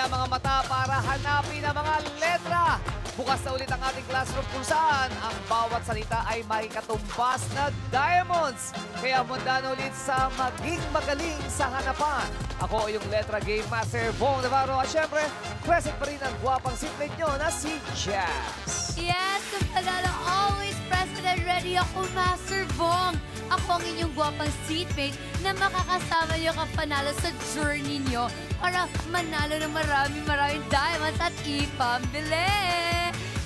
ang mga mata para hanapin ang mga letra. Bukas na ulit ang ating classroom kung saan ang bawat salita ay may katumbas na diamonds. Kaya munda na ulit sa maging magaling sa hanapan. Ako yung letra game master Bong Navarro at syempre, present pa rin ang gwapang seatmate nyo na si Jazz. Yes, kapanalo, always present and ready ako, Master Bong. Ako ang inyong gwapang seatmate na makakasama niyo kapanalo sa journey niyo para manalo ng maraming diamonds at ipambili.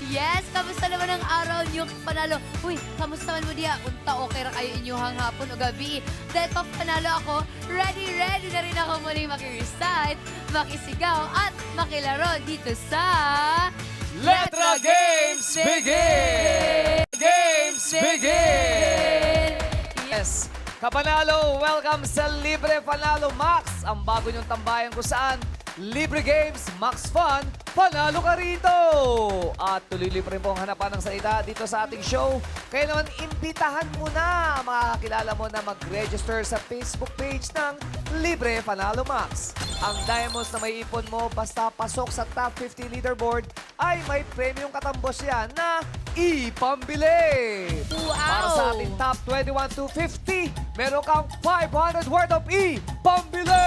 Yes, kamusta naman ang araw niyo, kapanalo? Uy, kamusta man mo diya? Unta okay ra kayo inyong hapon o gabi. Dahil kapanalo ako, ready na rin ako muling maki-recite, makisigaw at makilaro dito sa... Letra Games Begin! Games Begin! Yes, kapanalo, welcome sa Libre Panalo Max, ang bago niyong tambayan kung saan Libre Games, Max Fun, panalo ka rito! At tuloy-libre po ang hanapan ng salita dito sa ating show. Kaya naman, imbitahan mo na makakakilala mo na mag-register sa Facebook page ng Libre Panalo Max. Ang diamonds na may ipon mo basta pasok sa top 50 leaderboard ay may premium katambos yan na ipambili. Wow! Para sa ating top 21 to 50, meron kang 500 worth of ipambili.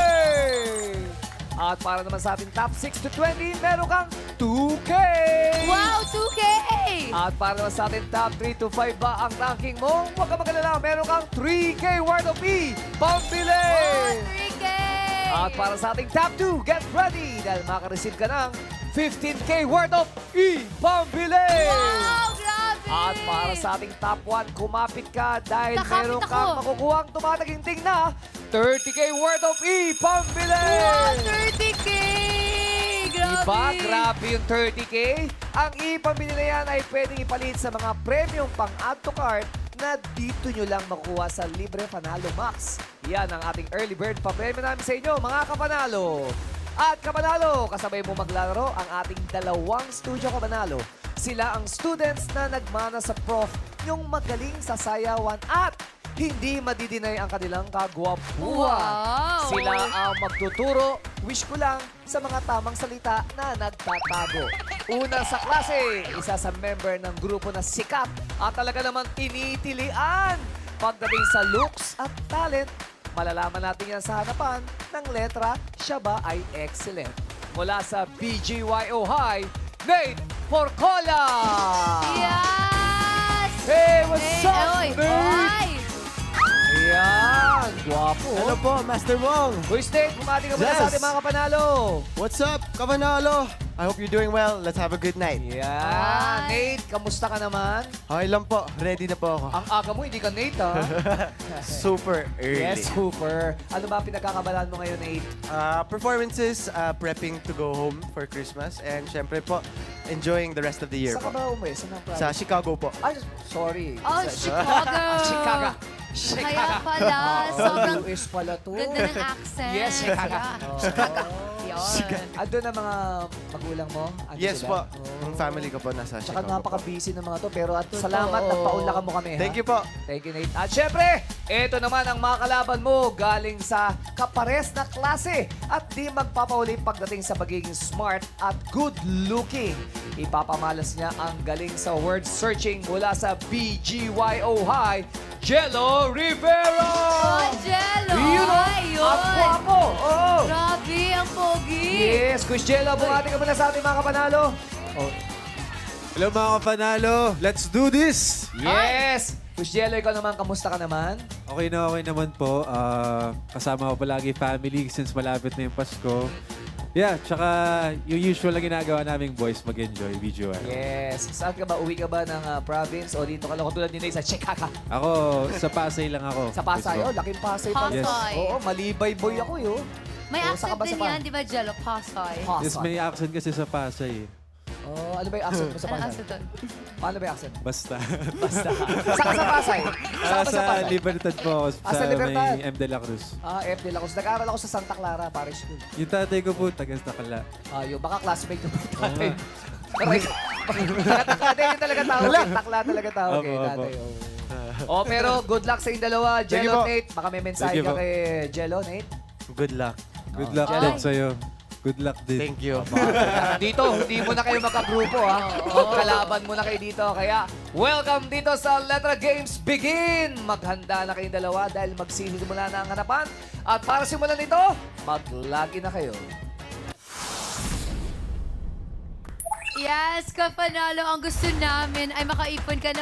At para naman sa ating top 6 to 20, meron kang 2K! Wow, 2K! At para naman sa ating top 3 to 5 ba ang ranking mo? Huwag ka magalala, meron kang 3K worth of pambili! Wow, 3K! At para sa ating top 2, get ready! Dahil makareceive ka ng 15K worth of pambili! Wow, grabe! At para sa ating top 1, kumapit ka dahil Kakapit meron ako. kang makukuhang tumataginting na 30K worth of pambili! Wow, 30K! Grabe! Diba? Grabe yung 30K. Ang ipambili na yan ay pwedeng ipalit sa mga premium pang add to cart na dito nyo lang makuha sa Libre Panalo Max. Yan ang ating early bird pa-premium namin sa inyo, mga kapanalo. At kapanalo, kasabay mo maglalaro ang ating dalawang studio kapanalo. Sila ang students na nagmana sa prof, yung magaling sa sayawan at hindi madidinay ang kanilang kagwapuhan. Wow! Sila ang magtuturo, wish ko lang, sa mga tamang salita na nagtatago. Una sa klase, isa sa member ng grupo na sikat at talaga naman tinitilian. Pagdating sa looks at talent, malalaman natin yan sa hanapan ng letra, siya ba ay excellent. Mula sa BGYO High, Nate Porcola! Yes! Hey, what's up, Oy, Nate? oy! Ayan, guwapo. Hello po, Master Wong. Uy, Nate, bumati ka muna Yes. sa ating mga kapanalo. What's up, Kapanalo? I hope you're doing well. Let's have a good night. Yan. Hi. Nate, kamusta ka naman? Okay lang po. Ready na po ako. Ang aga mo, hindi ka Nate, ha? Super early. Yes, super. Ano ba pinagkakabalaan mo ngayon, Nate? Performances, prepping to go home for Christmas. And syempre po, enjoying the rest of the year Saan ka po. ba umuwi? Saan ang province? Sa Chicago po. Ay, sorry. Oh, Sa- Chicago! Chicago. Kaya pala, sobrang US pala to. ganda ng accent. Yes, Chicago. Yeah. Chicago. Yun. Ando na mga magulang mo? Ando Yes sila? po. Ang family ko po nasa Tsaka Chicago po. napaka-busy ng mga to. Pero at salamat, nagpaunlakan mo kami, ha? Thank you po. Thank you, Nate. At syempre, ito naman ang mga kalaban mo galing sa kapares na klase at di magpapauli pagdating sa pagiging smart at good-looking. Ipapamalas niya ang galing sa word searching mula sa BGYO High, Jello Rivera! Oh, Jello! Yun, oh. Ayun! Ang guwapo! Oo! Grabe, ang pogi! Yes, Kuya Jello, bumati ka muna sa ating mga kapanalo. Oh. Hello mga kapanalo, let's do this! Yes! Kuya Jello, ikaw naman, kamusta ka naman? Okay naman po. Kasama ko palagi family since malapit na yung Pasko. Yeah, tsaka yung usual na ginagawa naming boys mag-enjoy, video. Yes. Saan ka ba? Uwi ka ba ng province o dito ka lang tulad ni Nate sa Chicago? Ako, sa Pasay lang ako. Sa Pasay? Oh, laking Pasay pa. Pasay. Oo, malibay boy ako yun. May Oh, saan ka accent ba din sa yan, di ba, Jello? Pasay. Pasay. Yes, may accent kasi sa Pasay. Oh, ano ba yung accent mo sa Ano Pasay? accent doon? Paano ba yung accent? Basta. Basta. Saan ka sa Pasay? Saan ka ba sa sa Pasay? Libertad po ako. Sa Libertad. may M. de la Cruz. F. de la Cruz. Nag-aaral ako sa Santa Clara Parish School. Yung tatay ko po, taga Takala. Yung baka classmate ko po yung tatay. Takla din yung talaga tawag. Takla talaga tawag Opo, eh, opo. tatay. Oh, pero good luck sa inyong dalawa. Thank you Jello, po. Nate. Baka may mensahe Thank you ka po. kay Jello, Nate. Good luck. Good luck Ay. din sa'yo. Good luck din. Thank you. Dito, hindi mo na kayo magkagrupo, ha? Magkalaban mo na kayo dito. Kaya, welcome dito sa Letra Games Begin! Maghanda na kayong dalawa dahil magsisimula na ang hanapan. At para simulan ito, mag-login na kayo. Yes, kapanalo, ang gusto namin ay makaipon ka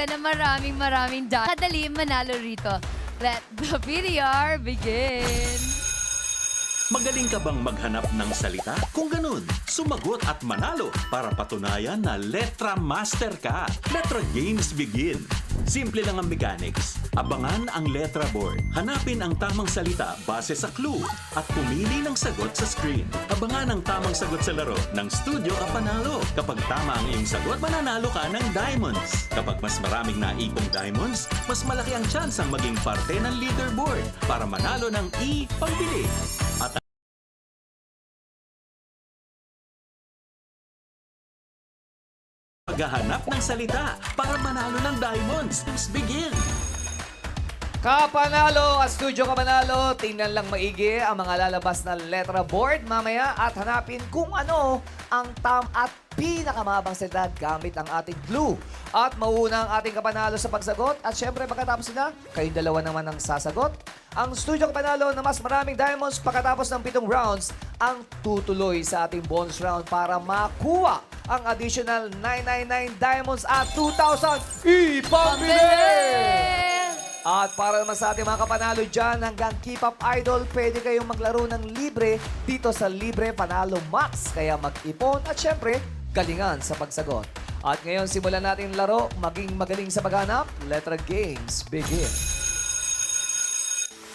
na maraming dahil. Kadali manalo rito. Let the VDR begin! Magaling ka bang maghanap ng salita? Kung ganun, sumagot at manalo para patunayan na Letra Master ka. Letra Games Begin. Simple lang ang mechanics. Abangan ang letra board. Hanapin ang tamang salita base sa clue at pumili ng sagot sa screen. Abangan ang tamang sagot sa laro ng Studio Kapanalo. Kapag tama ang iyong sagot, mananalo ka ng diamonds. Kapag mas maraming naipong diamonds, mas malaki ang chance ang maging parte ng leaderboard para manalo ng pambili. At paghahanap ng salita para manalo ng diamonds. Let's begin! Kapanalo at Studio Kapanalo, tingnan lang maigi ang mga lalabas na letra board mamaya at hanapin kung ano ang at pinakamabang salita gamit ang ating clue. At mauuna ang ating kapanalo sa pagsagot at syempre pagkatapos nila, kayong dalawa naman ang sasagot. Ang Studio Kapanalo na mas maraming diamonds pagkatapos ng 7 rounds ang tutuloy sa ating bonus round para makuha ang additional 999 diamonds at 2,000 ipambili! At para naman sa ating mga kapanalo dyan, hanggang K-pop idol, pwede kayong maglaro ng libre dito sa Libre Panalo Max. Kaya mag-ipon at syempre, galingan sa pagsagot. At ngayon, simulan natin laro, maging magaling sa paghanap. Letra Games begin.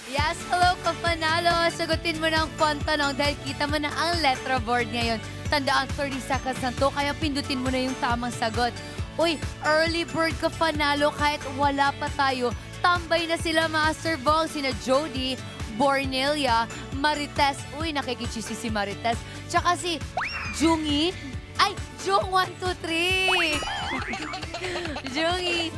Yes, hello kapanalo. Sagutin mo ng fun tanong dahil kita mo na ang letra board ngayon. Tandaan 30 seconds na to, kaya pindutin mo na yung tamang sagot. Uy, early bird kapanalo kahit wala pa tayo. Tambay na sila Master Bong, sina Jody, Bornelia, Marites. Uy, nakikichisisi si Marites. Tsaka si Jungi. Ay, Jung 123. Jungi.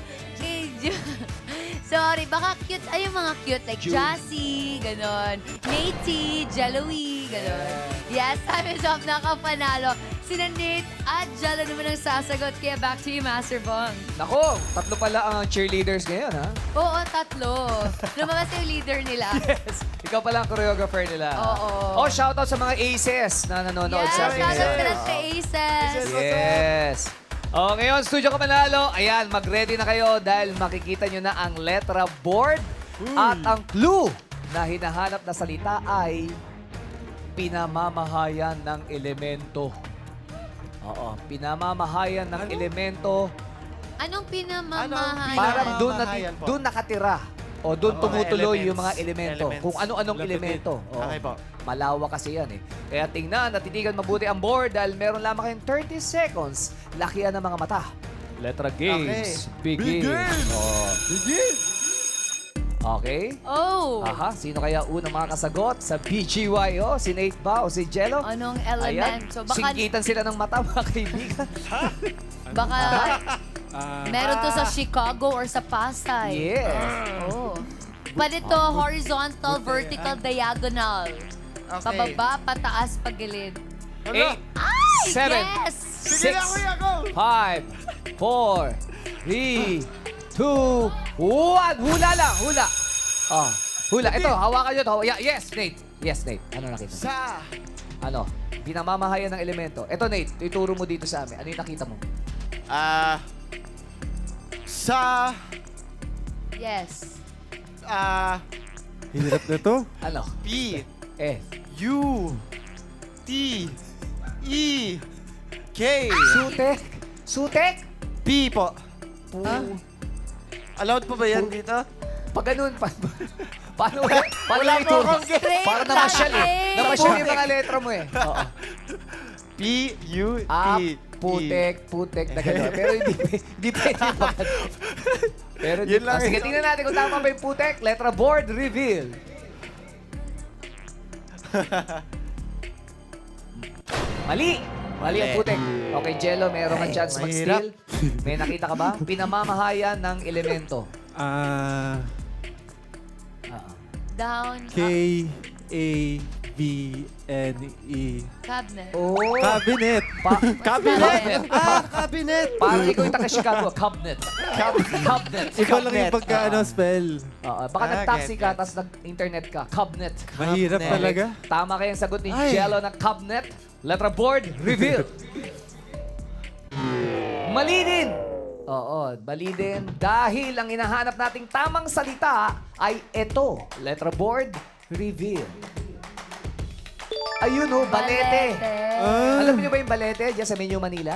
Sorry, baka cute. Ay, yung mga cute. Like Jassy, ganon. Natey, Jellowy, ganon. Yes, time is up na kapanalo. Sina Nate at Jello naman ang sasagot. Kaya back to you, Master Bong. Nako, 3 pala ang cheerleaders ngayon, ha? Oo, 3. Lumabas yung leader nila. Yes. Ikaw pala ang choreographer nila. Oo. Oh, shoutout sa mga aces na nanonood Yes, sa atin shoutout ngayon. ka lang kay Aces. Yes. Oh, ngayon, Studio Kapanalo, ayan, mag-ready na kayo dahil makikita nyo na ang letra board. At ang clue na hinahanap na salita ay pinamamahayan ng elemento. Oo, pinamamahayan ng elemento. Anong pinamamahayan? Parang doon Pinamamahayan po. doon nakatira. O doon Mga tumutuloy yung mga elements. elemento. Kung ano-anong elemento. Oo. Okay po. Malawak kasi yan eh. Kaya tingnan, natitigan mabuti ang board dahil meron lamang kayong 30 seconds. Lakihan ng mga mata. Letra Games. Begin. Oh. Begin! Okay. Oh! Aha, sino kaya unang makakasagot sa BGY? Oh, si Nate ba o si Jello? Anong Ayan, elemento? Baka, singkitan sila ng mata, mga kaibigan. baka Ah, meron to sa Chicago or sa Pasay. Yes. Oh. Pwede to horizontal, vertical, diagonal. Okay. Pababa, pataas, pagilid. 8, Ay! 7, Yes! 6, 5, 4, 3, 2, 1. Hula lang, hula. Oh, hula. Ito, hawakan nyo to. Yes, Nate. Yes, Nate. Ano nakita mo? Sa... Ano? Pinamamahayan ng elemento. Ito, Nate. Ituro mo dito sa amin. Ano yung nakita mo? Sa... Yes. hirap na to. Ano? P... Eh. U... T... E... K... Sutek? Sutek? P po. Ha? Allowed po ba yan dito? Pag ganun, paano Wala yung po ituro? akong get. Para namasyal eh. Straight. Namasyal yung mga letra mo eh. Oo. P... U... T... Up, E. putek na gano'n. Pero hindi pwede pa. Pero Yun lang sige, yun. tingnan natin kung tama ba yung putek. Letra board, reveal. Mali! Mali ang putek. Okay, Jello, meron kang chance mahirap. mag-steal. May nakita ka ba? Pinamamahayan ng elemento. Ah, Oo. Down. K, A, V, Cabinet. Cabinet. Oh. Cabinet. Cabinet. Cabinet! Parang ikaw yung taga-Chicago. Cabinet. Cabinet. Iba lang yung spell. Oo, baka Ah, nag-taxi get, ka, get. tapos nag-internet ka. Cabinet. Mahirap Cabinet. talaga. Tama kayang sagot ni Ay. Jello na cabinet. Letra board, reveal. Mali din. Oo, mali din. Dahil ang hinahanap nating tamang salita ay ito. Letra board, reveal. Ayun oh, balete. Alam niyo ba yung balete dyan sa Menu Manila?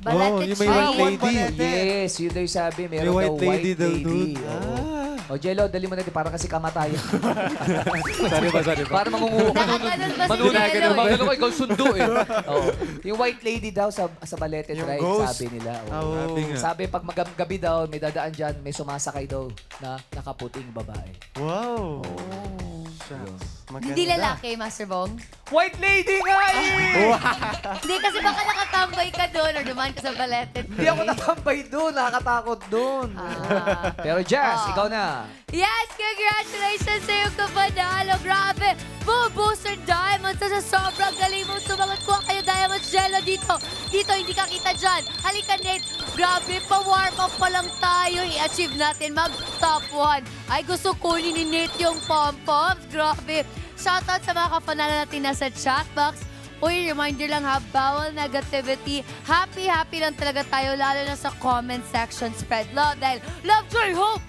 Balete yung may chain. white lady. Yes, yun daw yung sabi. Meron May white daw lady daw doon. Oo. O Jello, dali mo na din. Parang kasi kamatayan. Sorry ba? Para mangunguha. Nakaganon ba si Manuna, Jello ganun ba? eh? Ganun ko, ikaw sundo eh. Oo. Yung white lady daw sa Balete Yung Drive, ghost. sabi nila. Oo. Sabi nga. Sabi, pag gabi daw, may dadaan dyan, may sumasakay daw na nakaputing babae. Wow! Maganda. Hindi lalaki, Master Bong. White lady nga eh! Hindi, kasi baka nakatambay ka doon or dumaan ka sa balete. Hindi ako natambay doon, nakakatakot doon. Ah. Pero Jazz, Ah. ikaw na. Yes, congratulations sa'yo, kapanalo. Grabe. Boom, Booster Diamonds. Sa sobrang galing mo sumagot ko kayo, Diamonds Jello dito. Dito, hindi ka kita dyan. Halika, Nate. Grabe, pa-warm up pa lang tayo. I-achieve natin mag-top 1. Ay, gusto kunin ni Nate yung pom-poms. Grabe. Shoutout sa mga kapanalo natin nasa chat box. Uy, reminder lang ha, bawal negativity. Happy lang talaga tayo, lalo na sa comment section. Spread love dahil love, joy, hope!